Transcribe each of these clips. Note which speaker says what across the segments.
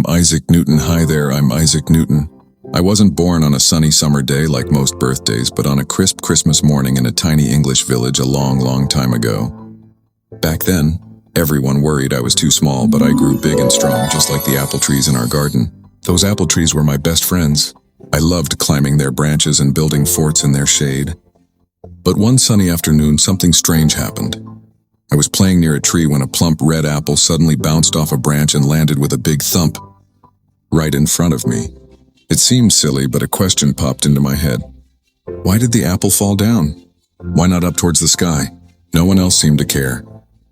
Speaker 1: I'm Isaac Newton. Hi there, I'm Isaac Newton. I wasn't born on a sunny summer day like most birthdays, but on a crisp Christmas morning in a tiny English village a long time ago. Back then, everyone worried I was too small, but I grew big and strong, just like the apple trees in our garden. Those apple trees were my best friends. I loved climbing their branches and building forts in their shade. But one sunny afternoon, something strange happened. I was playing near a tree when a plump red apple suddenly bounced off a branch and landed with a big thump right in front of me. It seemed silly, but a question popped into my head. Why did the apple fall down? Why not up towards the sky? No one else seemed to care.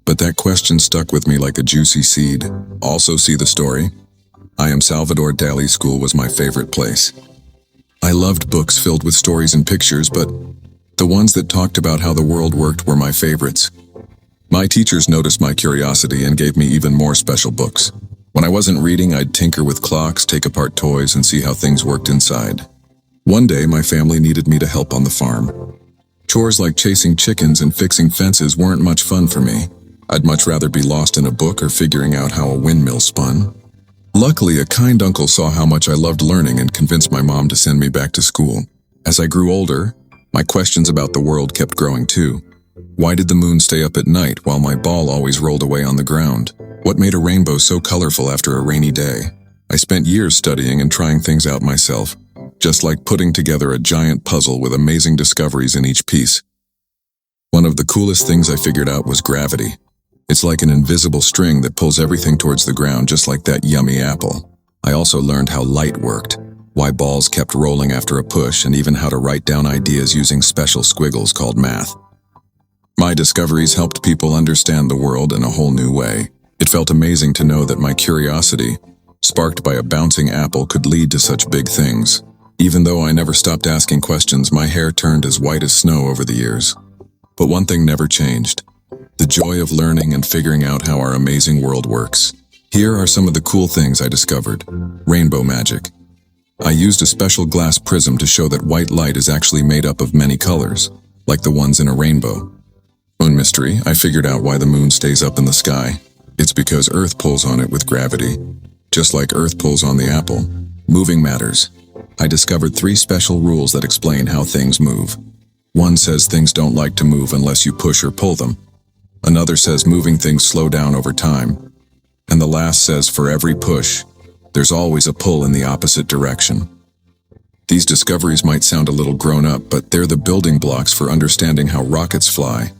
Speaker 1: But that question stuck with me like a juicy seed. Also, see the story? I Am Salvador Dali School was my favorite place. I loved books filled with stories and pictures, but the ones that talked about how the world worked were my favorites. My teachers noticed my curiosity and gave me even more special books. When I wasn't reading, I'd tinker with clocks, take apart toys, and see how things worked inside. One day, my family needed me to help on the farm. Chores like chasing chickens and fixing fences weren't much fun for me. I'd much rather be lost in a book or figuring out how a windmill spun. Luckily, a kind uncle saw how much I loved learning and convinced my mom to send me back to school. As I grew older, my questions about the world kept growing too. Why did the moon stay up at night while my ball always rolled away on the ground? What made a rainbow so colorful after a rainy day? I spent years studying and trying things out myself, just like putting together a giant puzzle with amazing discoveries in each piece. One of the coolest things I figured out was gravity. It's like an invisible string that pulls everything towards the ground, just like that yummy apple. I also learned how light worked, why balls kept rolling after a push, and even how to write down ideas using special squiggles called math. My discoveries helped people understand the world in a whole new way. It felt amazing to know that my curiosity, sparked by a bouncing apple, could lead to such big things. Even though I never stopped asking questions, my hair turned as white as snow over the years. But one thing never changed: the joy of learning and figuring out how our amazing world works. Here are some of the cool things I discovered. Rainbow magic. I used a special glass prism to show that white light is actually made up of many colors, like the ones in a rainbow. Moon mystery. I figured out why the moon stays up in the sky. It's because Earth pulls on it with gravity. Just like Earth pulls on the apple. Moving matters. I discovered 3 special rules that explain how things move. One says things don't like to move unless you push or pull them. Another says moving things slow down over time. And the last says for every push, there's always a pull in the opposite direction. These discoveries might sound a little grown up, but they're the building blocks for understanding how rockets fly,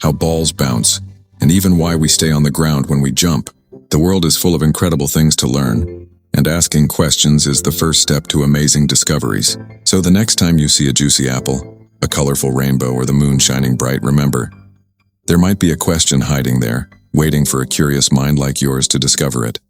Speaker 1: how balls bounce, and even why we stay on the ground when we jump. The world is full of incredible things to learn, and asking questions is the first step to amazing discoveries. So the next time you see a juicy apple, a colorful rainbow, or the moon shining bright, remember, there might be a question hiding there, waiting for a curious mind like yours to discover it.